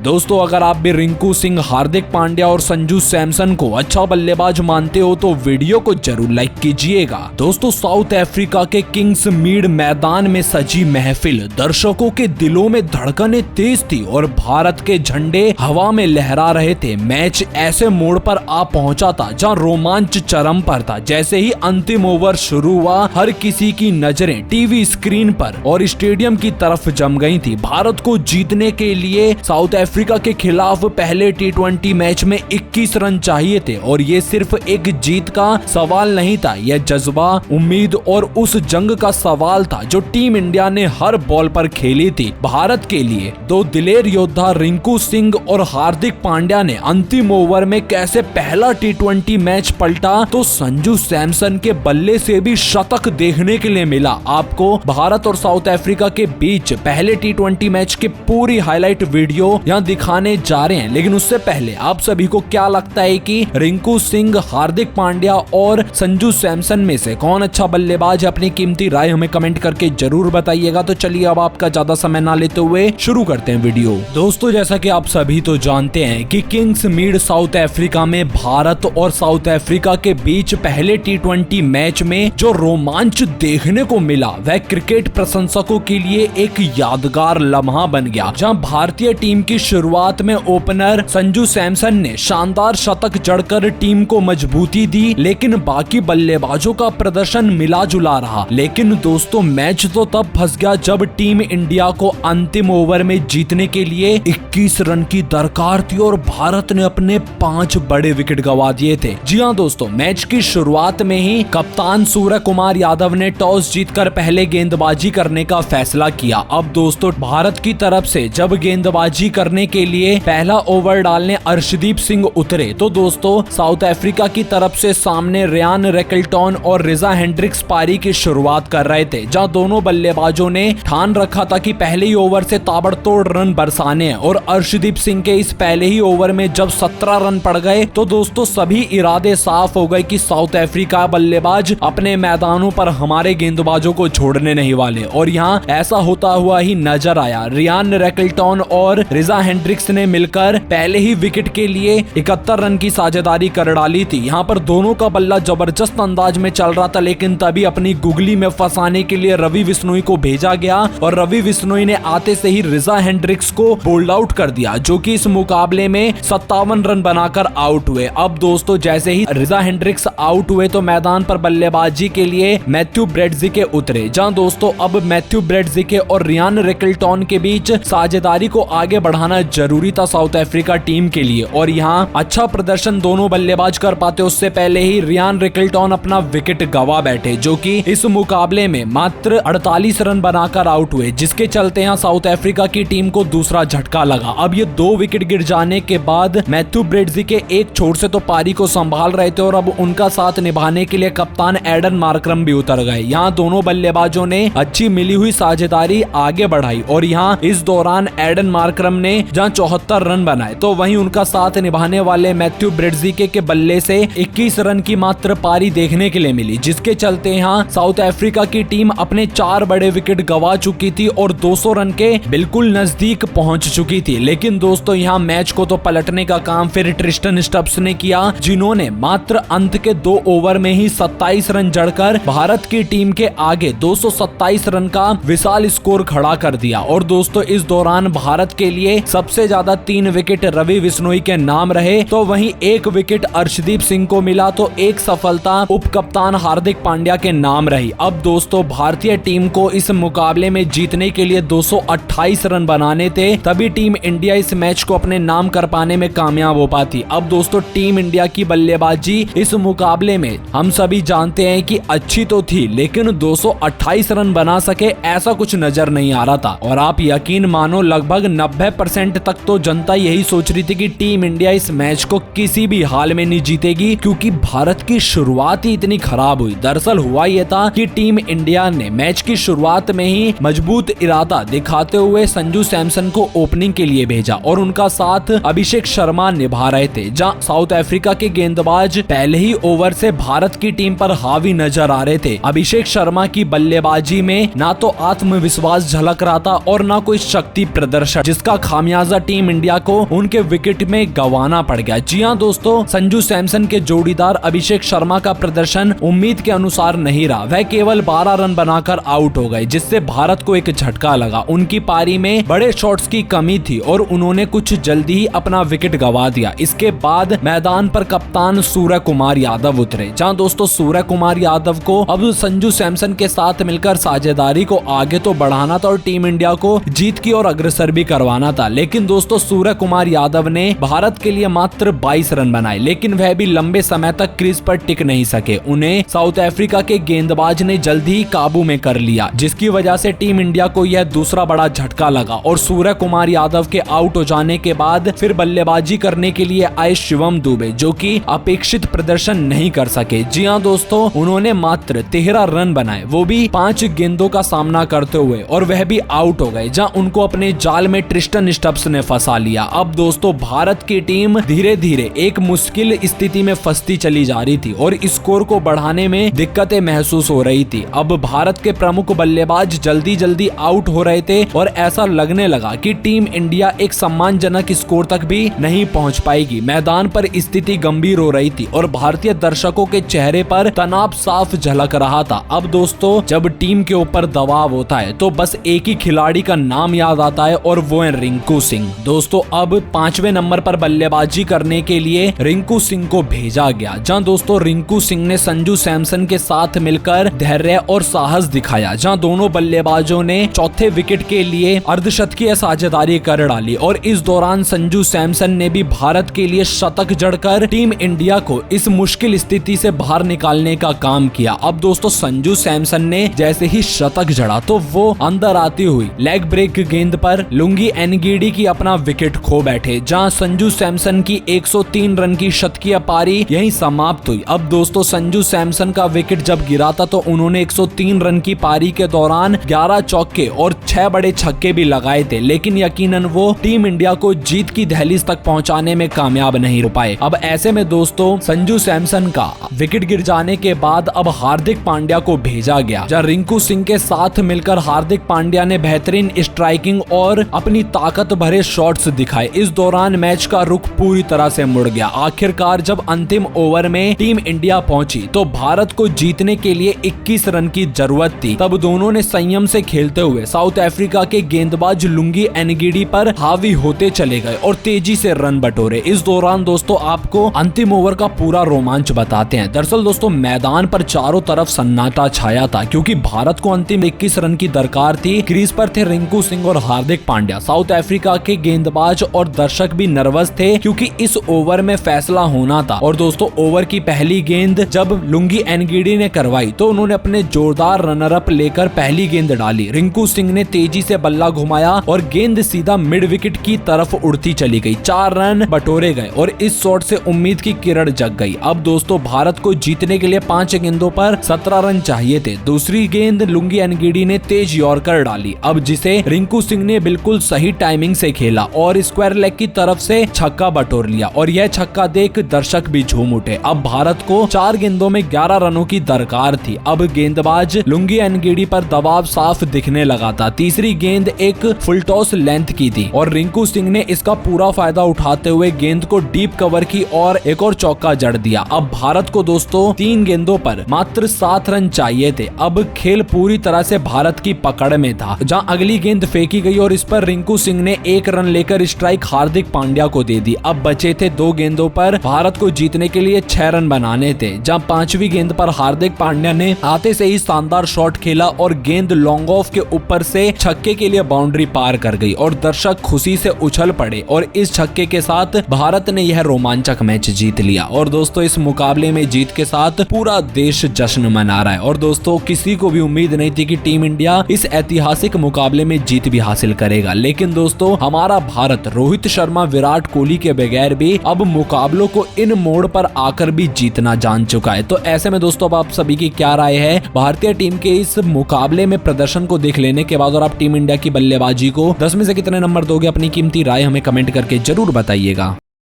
दोस्तों अगर आप भी रिंकू सिंह, हार्दिक पांड्या और संजू सैमसन को अच्छा बल्लेबाज मानते हो तो वीडियो को जरूर लाइक कीजिएगा। दोस्तों साउथ अफ्रीका के किंग्स मीड मैदान में सजी महफिल, दर्शकों के दिलों में धड़कनें तेज थी और भारत के झंडे हवा में लहरा रहे थे। मैच ऐसे मोड़ पर आ पहुंचा था जहां रोमांच चरम पर था। जैसे ही अंतिम ओवर शुरू हुआ, हर किसी की नजरें टीवी स्क्रीन पर और स्टेडियम की तरफ जम गई थी। भारत को जीतने के लिए साउथ अफ्रीका के खिलाफ पहले टी20 मैच में 21 रन चाहिए थे और ये सिर्फ एक जीत का सवाल नहीं था, यह जज्बा, उम्मीद और उस जंग का सवाल था जो टीम इंडिया ने हर बॉल पर खेली थी। भारत के लिए दो दिलेर योद्धा रिंकू सिंह और हार्दिक पांड्या ने अंतिम ओवर में कैसे पहला टी20 मैच पलटा तो संजू सैमसन के बल्ले से भी शतक देखने के लिए मिला। आपको भारत और साउथ अफ्रीका के बीच पहले टी20 मैच की पूरी हाईलाइट वीडियो यहाँ दिखाने जा रहे हैं, लेकिन उससे पहले आप सभी को क्या लगता है कि रिंकू सिंह, हार्दिक पांड्या और संजू सैमसन में से कौन अच्छा बल्लेबाज है? अपनी कीमती राय हमें कमेंट करके जरूर बताइएगा। तो चलिए अब आपका ज्यादा समय ना लेते हुए शुरू करते हैं वीडियो। दोस्तों जैसा कि आप सभी तो जानते हैं कि किंग्स मीड साउथ अफ्रीका में भारत और साउथ अफ्रीका के बीच पहले टी20 मैच में जो रोमांच देखने को मिला वह क्रिकेट प्रशंसकों के लिए एक यादगार लम्हा बन गया, जहां भारतीय टीम की शुरुआत में ओपनर संजू सैमसन ने शानदार शतक जड़कर टीम को मजबूती दी, लेकिन बाकी बल्लेबाजों का प्रदर्शन मिला जुला रहा। लेकिन दोस्तों मैच तो तब फंस गया जब टीम इंडिया को अंतिम ओवर में जीतने के लिए 21 रन की दरकार थी और भारत ने अपने 5 बड़े विकेट गंवा दिए थे। जी हाँ दोस्तों, मैच की शुरुआत में ही कप्तान सूर्य कुमार यादव ने टॉस जीतकर पहले गेंदबाजी करने का फैसला किया। अब दोस्तों भारत की तरफ से जब गेंदबाजी करने के लिए पहला ओवर डालने अर्शदीप सिंह उतरे तो दोस्तों साउथ अफ्रीका की तरफ से सामने रियान रैकल्टन और रिजा हेंड्रिक्स पारी की शुरुआत कर रहे थे, जहां दोनों बल्लेबाजों ने ठान रखा था कि पहले ही ओवर से ताबड़तोड़ रन बरसाने हैं। और अर्शदीप सिंह के इस पहले ही ओवर में जब 17 रन पड़ गए तो दोस्तों सभी इरादे साफ हो गए कि साउथ अफ्रीका बल्लेबाज अपने मैदानों पर हमारे गेंदबाजों को छोड़ने नहीं वाले। और यहाँ ऐसा होता हुआ ही नजर आया। रियान रैकल्टन और रिजा हेंड्रिक्स ने मिलकर पहले ही विकेट के लिए 71 रन की साझेदारी कर डाली थी। यहाँ पर दोनों का बल्ला जबरदस्त अंदाज में चल रहा था, लेकिन तभी अपनी गुगली में फंसाने के लिए रवि बिश्नोई को भेजा गया और रवि बिश्नोई ने आते से ही रिजा हेंड्रिक्स को बोल्ड आउट कर दिया, जो कि इस मुकाबले में 57 रन बनाकर आउट हुए। अब दोस्तों जैसे ही रिजा हेंड्रिक्स आउट हुए तो मैदान पर बल्लेबाजी के लिए मैथ्यू ब्रेडजिके उतरे, जहां दोस्तों अब मैथ्यू ब्रेडजिके और रियान रैकल्टन के बीच साझेदारी को आगे बढ़ाना जरूरी था साउथ अफ्रीका टीम के लिए। और यहाँ अच्छा प्रदर्शन दोनों बल्लेबाज कर पाते उससे पहले ही रियान रैकल्टन अपना विकेट गवा बैठे, जो कि इस मुकाबले में मात्र 48 रन बनाकर आउट हुए, जिसके चलते यहाँ साउथ अफ्रीका की टीम को दूसरा झटका लगा। अब ये 2 विकेट गिर जाने के बाद मैथ्यू ब्रेडजिके एक छोर से तो पारी को संभाल रहे थे और अब उनका साथ निभाने के लिए कप्तान एडन मार्करम भी उतर गए। यहाँ दोनों बल्लेबाजों ने अच्छी मिली हुई साझेदारी आगे बढ़ाई और यहाँ इस दौरान एडन मार्करम ने जहाँ 74 रन बनाए तो वहीं उनका साथ निभाने वाले मैथ्यू ब्रेडजिके के बल्ले से 21 रन की मात्र पारी देखने के लिए मिली, जिसके चलते यहाँ साउथ अफ्रीका की टीम अपने 4 बड़े विकेट गंवा चुकी थी और 200 रन के बिल्कुल नजदीक पहुंच चुकी थी। लेकिन दोस्तों यहाँ मैच को तो पलटने का काम फिर ट्रिस्टन स्टब्स ने किया, जिन्होंने मात्र अंत के 2 ओवर में ही 27 रन जड़कर भारत की टीम के आगे 227 रन का विशाल स्कोर खड़ा कर दिया। और दोस्तों इस दौरान भारत के लिए सबसे ज्यादा 3 विकेट रवि बिश्नोई के नाम रहे, तो वहीं 1 विकेट अर्शदीप सिंह को मिला तो एक सफलता उप कप्तान हार्दिक पांड्या के नाम रही। अब दोस्तों भारतीय टीम को इस मुकाबले में जीतने के लिए 228 रन बनाने थे, तभी टीम इंडिया इस मैच को अपने नाम कर पाने में कामयाब हो पाती। अब दोस्तों टीम इंडिया की बल्लेबाजी इस मुकाबले में हम सभी जानते हैं कि अच्छी तो थी, लेकिन 228 रन बना सके ऐसा कुछ नजर नहीं आ रहा था। और आप यकीन मानो लगभग 90% तक तो जनता यही सोच रही थी कि टीम इंडिया इस मैच को किसी भी हाल में नहीं जीतेगी, क्योंकि भारत की शुरुआत ही इतनी खराब हुई। दरअसल हुआ यह था कि टीम इंडिया ने मैच की शुरुआत में ही मजबूत इरादा दिखाते हुए संजू सैमसन को ओपनिंग के लिए भेजा और उनका साथ अभिषेक शर्मा निभा रहे थे, जहां साउथ अफ्रीका के गेंदबाज पहले ही ओवर से भारत की टीम पर हावी नजर आ रहे थे। अभिषेक शर्मा की बल्लेबाजी में ना तो आत्मविश्वास झलक रहा था और ना कोई शक्ति प्रदर्शन, जिसका खामियाजा खामियाजा टीम इंडिया को उनके विकेट में गंवाना पड़ गया। जी हाँ दोस्तों, संजू सैमसन के जोड़ीदार अभिषेक शर्मा का प्रदर्शन उम्मीद के अनुसार नहीं रहा। वह केवल 12 रन बनाकर आउट हो गए, जिससे भारत को एक झटका लगा। उनकी पारी में बड़े शॉट्स की कमी थी और उन्होंने कुछ जल्दी ही अपना विकेट गंवा दिया। इसके बाद मैदान पर कप्तान सूर्य कुमार यादव उतरे। जहां दोस्तों सूर्य कुमार यादव को अब संजू सैमसन के साथ मिलकर साझेदारी को आगे तो बढ़ाना था और टीम इंडिया को जीत की ओर अग्रसर भी करवाना था। लेकिन दोस्तों सूर्य कुमार यादव ने भारत के लिए मात्र 22 रन बनाए, लेकिन वह भी लंबे समय तक क्रीज पर टिक नहीं सके। उन्हें साउथ अफ्रीका के गेंदबाज ने जल्दी ही काबू में कर लिया, जिसकी वजह से टीम इंडिया को यह दूसरा बड़ा झटका लगा और सूर्य कुमार यादव के आउट हो जाने के बाद फिर बल्लेबाजी करने के लिए आए शिवम दुबे, जो कि अपेक्षित प्रदर्शन नहीं कर सके। जी हाँ दोस्तों, उन्होंने मात्र 13 रन बनाए, वो भी 5 गेंदों का सामना करते हुए, और वह भी आउट हो गए, जहां उनको अपने जाल में ट्रिस्टन स्टब्स ने फंसा लिया। अब दोस्तों भारत की टीम धीरे धीरे एक मुश्किल स्थिति में फंसती चली जा रही थी और स्कोर को बढ़ाने में दिक्कतें महसूस हो रही थी। अब भारत के प्रमुख बल्लेबाज जल्दी जल्दी आउट हो रहे थे और ऐसा लगने लगा कि टीम इंडिया एक सम्मानजनक स्कोर तक भी नहीं पहुंच पाएगी। मैदान पर स्थिति गंभीर हो रही थी और भारतीय दर्शकों के चेहरे पर तनाव साफ झलक रहा था। अब दोस्तों जब टीम के ऊपर दबाव होता है तो बस एक ही खिलाड़ी का नाम याद आता है और वो है रिंकू सिंह। दोस्तों अब 5वें नंबर पर बल्लेबाजी करने के लिए रिंकू सिंह को भेजा गया, जहां दोस्तों रिंकू सिंह ने संजू सैमसन के साथ मिलकर धैर्य और साहस दिखाया, जहां दोनों बल्लेबाजों ने चौथे विकेट के लिए अर्धशतकीय साझेदारी कर डाली और इस दौरान संजू सैमसन ने भी भारत के लिए शतक जड़कर टीम इंडिया को इस मुश्किल स्थिति से बाहर निकालने का काम किया। अब दोस्तों संजू सैमसन ने जैसे ही शतक जड़ा तो वो अंदर आती हुई लेग ब्रेक गेंद पर लुंगी एनगिडी की अपना विकेट खो बैठे, जहां संजू सैमसन की 103 रन की शतकीय पारी यहीं समाप्त हुई। अब दोस्तों संजू सैमसन का विकेट जब गिरा था तो उन्होंने 103 रन की पारी के दौरान 11 चौके और 6 बड़े छक्के भी लगाए थे, लेकिन यकीनन वो टीम इंडिया को जीत की दहलीज तक पहुंचाने में कामयाब नहीं हो पाए। अब ऐसे में दोस्तों संजू सैमसन का विकेट गिर जाने के बाद अब हार्दिक पांड्या को भेजा गया, जहां रिंकू सिंह के साथ मिलकर हार्दिक पांड्या ने बेहतरीन स्ट्राइकिंग और अपनी ताकत भरे शॉट्स दिखाए। इस दौरान मैच का रुख पूरी तरह से मुड़ गया। आखिरकार जब अंतिम ओवर में टीम इंडिया पहुंची तो भारत को जीतने के लिए 21 रन की जरूरत थी। तब दोनों ने संयम से खेलते हुए साउथ अफ्रीका के गेंदबाज लुंगी एनगिडी पर हावी होते चले गए और तेजी से रन बटोरे। इस दौरान दोस्तों आपको अंतिम ओवर का पूरा रोमांच बताते हैं। दरअसल दोस्तों मैदान पर चारों तरफ सन्नाटा छाया था, क्योंकि भारत को अंतिम 21 रन की दरकार थी। क्रीज पर थे रिंकू सिंह और हार्दिक पांड्या। साउथ अफ्रीका के गेंदबाज और दर्शक भी नर्वस थे, क्योंकि इस ओवर में फैसला होना था। और दोस्तों ओवर की पहली गेंद जब लुंगी एनगिडी ने करवाई तो उन्होंने अपने जोरदार रनर अप लेकर पहली गेंद डाली। रिंकू सिंह ने तेजी से बल्ला घुमाया और गेंद सीधा मिड विकेट की तरफ उड़ती चली गई। 4 रन बटोरे गए और इस शॉट से उम्मीद की किरण जग गई। अब दोस्तों भारत को जीतने के लिए 5 गेंदों पर 17 रन चाहिए थे। दूसरी गेंद लुंगी एनगिडी ने तेज यॉर्कर डाली, अब जिसे रिंकू सिंह ने बिल्कुल सही टाइमिंग से खेला और स्क्वायर लेग की तरफ से छक्का बटोर लिया और यह छक्का देख दर्शक भी झूम उठे। अब भारत को 4 गेंदों में 11 रनों की दरकार थी। अब गेंदबाज लुंगी एनगिडी पर दबाव साफ दिखने लगा था। तीसरी गेंद एक फुल टॉस लेंथ की थी और रिंकू सिंह ने इसका पूरा फायदा उठाते हुए गेंद को डीप कवर की और एक और चौका जड़ दिया। अब भारत को दोस्तों 3 गेंदों पर मात्र 7 रन चाहिए थे। अब खेल पूरी तरह से भारत की पकड़ में था, जहां अगली गेंद फेंकी गई और इस पर रिंकू सिंह ने 1 रन लेकर स्ट्राइक हार्दिक पांड्या को दे दी। अब बचे थे 2 गेंदों पर भारत को जीतने के लिए 6 रन बनाने थे, जहां 5वीं गेंद पर हार्दिक पांड्या ने आते से ही शानदार शॉट खेला और गेंद लॉन्ग ऑफ के ऊपर से छक्के के लिए बाउंड्री पार कर गई और दर्शक खुशी से उछल पड़े और इस छक्के के साथ भारत ने यह रोमांचक मैच जीत लिया। और दोस्तों इस मुकाबले में जीत के साथ पूरा देश जश्न मना रहा है और दोस्तों किसी को भी उम्मीद नहीं थी कि टीम इंडिया इस ऐतिहासिक मुकाबले में जीत भी हासिल करेगा, लेकिन दोस्तों हमारा भारत रोहित शर्मा विराट कोहली के बगैर भी अब मुकाबलों को इन मोड़ पर आकर भी जीतना जान चुका है। तो ऐसे में दोस्तों अब आप सभी की क्या राय है भारतीय टीम के इस मुकाबले में प्रदर्शन को देख लेने के बाद, और आप टीम इंडिया की बल्लेबाजी को 10 में से कितने नंबर दोगे? अपनी कीमती राय हमें कमेंट करके जरूर बताइएगा।